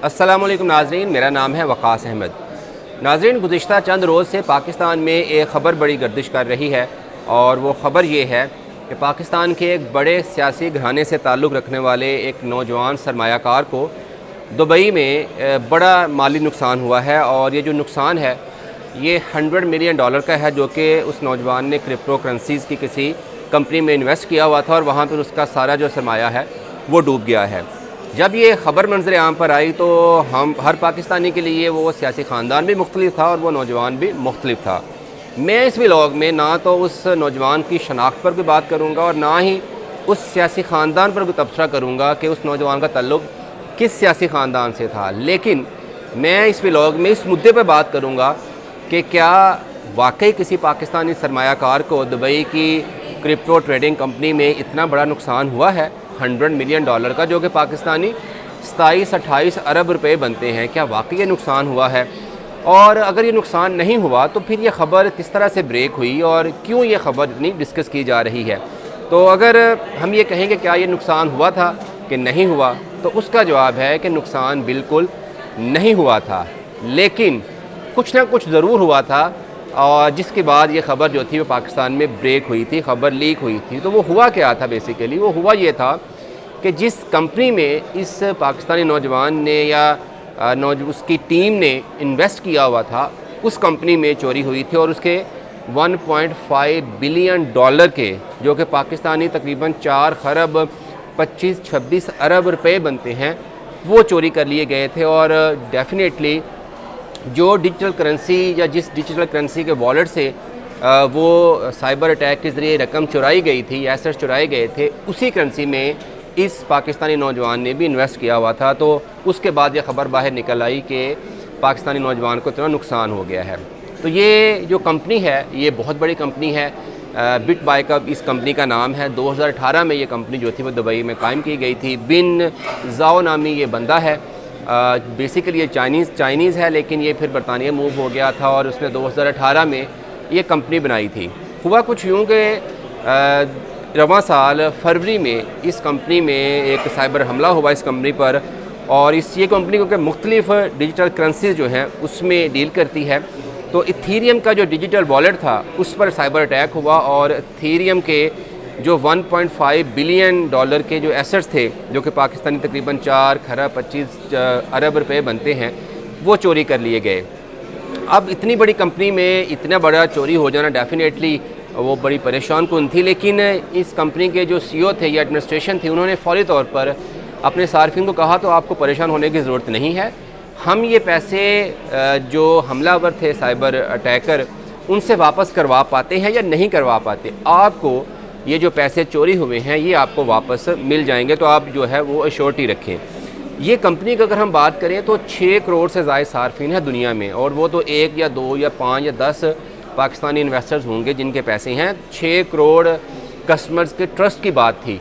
अस्सलामुअलैकुम नाज़रीन, मेरा नाम है वक़ास अहमद। नाज़रीन, गुज़िश्ता चंद रोज़ से पाकिस्तान में एक ख़बर बड़ी गर्दिश कर रही है और वो ख़बर ये है कि पाकिस्तान के एक बड़े सियासी घराने से ताल्लुक़ रखने वाले एक नौजवान सरमायाकार को दुबई में बड़ा माली नुकसान हुआ है। और ये जो नुकसान है ये $100 मिलियन का है, जो कि उस नौजवान ने क्रिप्टो करेंसीज़ की किसी कंपनी में इन्वेस्ट किया हुआ था और वहाँ पर उसका सारा जो सरमाया है वो डूब गया है। जब ये ख़बर मंजर आम पर आई तो हम हर पाकिस्तानी के लिए वो सियासी ख़ानदान भी मुख्तलिफ था और वो नौजवान भी मुख्तलिफ था। मैं इस व्लॉग में ना तो उस नौजवान की शनाख्त पर कोई बात करूँगा और ना ही उस सियासी ख़ानदान पर कोई तबसरा करूँगा कि उस नौजवान का ताल्लुक़ किस सियासी ख़ानदान से था। लेकिन मैं इस व्लॉग में इस मुद्दे पर बात करूँगा कि क्या वाकई किसी पाकिस्तानी सरमायाकार को दुबई की क्रिप्टो ट्रेडिंग कंपनी में इतना बड़ा नुकसान हुआ है $100 मिलियन का, जो कि पाकिस्तानी 27-28 अरब रुपए बनते हैं। क्या वाकई ये नुकसान हुआ है? और अगर ये नुकसान नहीं हुआ तो फिर ये ख़बर किस तरह से ब्रेक हुई और क्यों ये ख़बर इतनी डिस्कस की जा रही है? तो अगर हम ये कहें कि क्या ये नुकसान हुआ था कि नहीं हुआ, तो उसका जवाब है कि नुकसान बिल्कुल नहीं हुआ था, लेकिन कुछ ना कुछ ज़रूर हुआ था। और जिसके बाद ये ख़बर जो थी वो पाकिस्तान में ब्रेक हुई थी, ख़बर लीक हुई थी। तो वो हुआ क्या था? बेसिकली वो हुआ ये था कि जिस कंपनी में इस पाकिस्तानी नौजवान ने या उसकी टीम ने इन्वेस्ट किया हुआ था, उस कंपनी में चोरी हुई थी और उसके $1.5 बिलियन के, जो कि पाकिस्तानी तकरीबन 4 खरब 25-26 अरब रुपए बनते हैं, वो चोरी कर लिए गए थे। और डेफिनेटली जो डिजिटल करेंसी या जिस डिजिटल करेंसी के वॉलेट से वो साइबर अटैक के ज़रिए रकम चुराई गई थी, एसेट्स चुराए गए थे, उसी करेंसी में इस पाकिस्तानी नौजवान ने भी इन्वेस्ट किया हुआ था। तो उसके बाद ये ख़बर बाहर निकल आई कि पाकिस्तानी नौजवान को इतना नुकसान हो गया है। तो ये जो कंपनी है ये बहुत बड़ी कंपनी है, बिटबायकअप इस कंपनी का नाम है। 2018 में ये कंपनी जो थी वो दुबई में कायम की गई थी। बिन जाओ नामी ये बंदा है, बेसिकली ये चाइनीज़ है, लेकिन ये फिर बरतानिया मूव हो गया था और उसने 2018 में ये कंपनी बनाई थी। हुआ कुछ यूँ कि रवां साल फरवरी में इस कंपनी में एक साइबर हमला हुआ इस कंपनी पर, और ये कंपनी क्योंकि मुख्तलिफ डिजिटल करेंसीज जो हैं उसमें डील करती है, तो इथीरियम का जो डिजिटल वॉलेट था उस पर साइबर अटैक हुआ और इथीरियम के जो $1.5 बिलियन के जो एसेट्स थे, जो कि पाकिस्तानी तकरीबन 4 खरब 25 अरब रुपए बनते हैं, वो चोरी कर लिए गए। अब इतनी बड़ी कंपनी में इतना बड़ा चोरी हो जाना डेफिनेटली वो बड़ी परेशान कुन थी। लेकिन इस कंपनी के जो CEO थे या एडमिनिस्ट्रेशन थी, उन्होंने फ़ौरी तौर पर अपने सार्फिन को कहा तो आपको परेशान होने की ज़रूरत नहीं है, हम ये पैसे जो हमलावर थे साइबर अटैकर उनसे वापस करवा पाते हैं या नहीं करवा पाते, आपको ये जो पैसे चोरी हुए हैं ये आपको वापस मिल जाएंगे, तो आप जो है वो अश्योरिटी रखें। ये कंपनी की अगर हम बात करें तो 6 करोड़ से ज़ायद सार्फिन है दुनिया में, और वो तो 1 या 2 या 5 या 10 पाकिस्तानी इन्वेस्टर्स होंगे जिनके पैसे हैं। 6 करोड़ कस्टमर्स के ट्रस्ट की बात थी,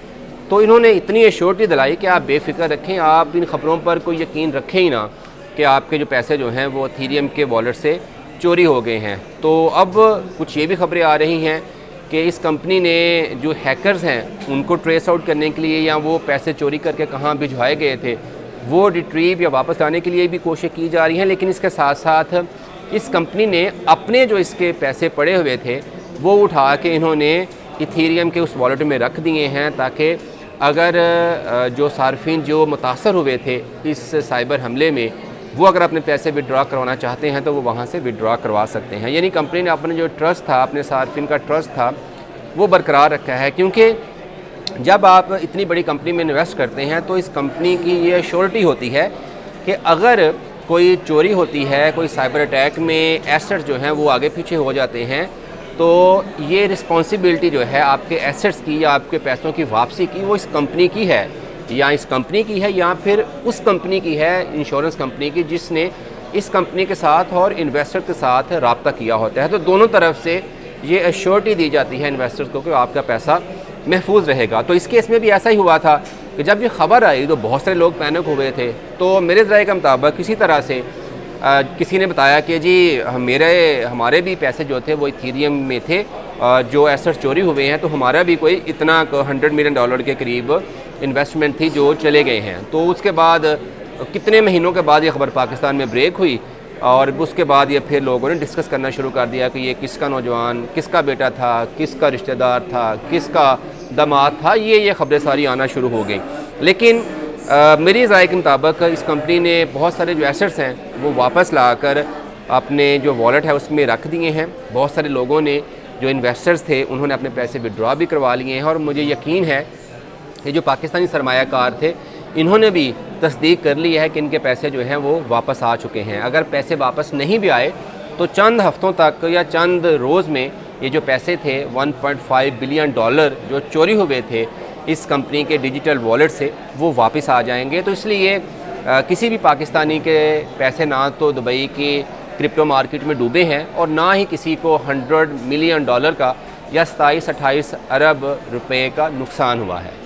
तो इन्होंने इतनी एश्योरिटी दिलाई कि आप बेफिक्र रखें, आप इन ख़बरों पर कोई यकीन रखें ही ना कि आपके जो पैसे जो हैं वो इथीरियम के वॉलेट से चोरी हो गए हैं। तो अब कुछ ये भी खबरें आ रही हैं कि इस कंपनी ने जो हैकर्स हैं उनको ट्रेस आउट करने के लिए या वो पैसे चोरी करके कहाँ भिजवाए गए थे वो रिट्रीव या वापस लाने के लिए भी कोशिश की जा रही हैं। लेकिन इसके साथ साथ इस कंपनी ने अपने जो इसके पैसे पड़े हुए थे वो उठा के इन्होंने इथीरियम के उस वॉलेट में रख दिए हैं, ताकि अगर जो सार्फिन जो मुतासर हुए थे इस साइबर हमले में वो अगर अपने पैसे विड्रॉ करवाना चाहते हैं तो वो वहाँ से विड्रॉ करवा सकते हैं। यानी कंपनी ने अपने जो ट्रस्ट था, अपने सार्फिन का ट्रस्ट था, वो बरकरार रखा है। क्योंकि जब आप इतनी बड़ी कंपनी में इन्वेस्ट करते हैं तो इस कंपनी की ये श्योरिटी होती है कि अगर कोई चोरी होती है, कोई साइबर अटैक में एसेट्स जो हैं वो आगे पीछे हो जाते हैं, तो ये रिस्पॉन्सिबिलिटी जो है आपके एसेट्स की या आपके पैसों की वापसी की वो इस कंपनी की है, या इस कंपनी की है या फिर उस कंपनी की है, इंश्योरेंस कंपनी की, जिसने इस कंपनी के साथ और इन्वेस्टर के साथ रब्ता किया होता है। तो दोनों तरफ से ये एश्योरिटी दी जाती है इन्वेस्टर्स को कि आपका पैसा महफूज रहेगा। तो इस केस में भी ऐसा ही हुआ था कि जब ये ख़बर आई तो बहुत सारे लोग पैनिक हुए थे। तो मेरे ज़राए के मुताबिक किसी तरह से किसी ने बताया कि जी हमारे भी पैसे जो थे वो इथीरियम में थे, जो एसेट्स चोरी हुए हैं, तो हमारा भी कोई इतना $100 मिलियन के करीब इन्वेस्टमेंट थी जो चले गए हैं। तो उसके बाद कितने महीनों के बाद ये खबर पाकिस्तान में ब्रेक हुई और उसके बाद ये फिर लोगों ने डिस्कस करना शुरू कर दिया कि ये किसका नौजवान, किसका बेटा था, किसका रिश्तेदार था, किसका दामाद था, ये खबरें सारी आना शुरू हो गई। लेकिन मेरी राय के मुताबिक इस कंपनी ने बहुत सारे जो एसेट्स हैं वो वापस लाकर अपने जो वॉलेट है उसमें रख दिए हैं। बहुत सारे लोगों ने, जो इन्वेस्टर्स थे, उन्होंने अपने पैसे विड्रॉ भी करवा लिए हैं और मुझे यकीन है कि जो पाकिस्तानी सरमायाकार थे इन्होंने भी तस्दीक कर ली है कि इनके पैसे जो हैं वो वापस आ चुके हैं। अगर पैसे वापस नहीं भी आए तो चंद हफ्तों तक या चंद रोज़ में ये जो पैसे थे 1.5 बिलियन डॉलर जो चोरी हुए थे इस कंपनी के डिजिटल वॉलेट से, वो वापस आ जाएंगे। तो इसलिए किसी भी पाकिस्तानी के पैसे ना तो दुबई की क्रिप्टो मार्केट में डूबे हैं और ना ही किसी को 100 मिलियन डॉलर का या 27-28 अरब रुपए का नुकसान हुआ है।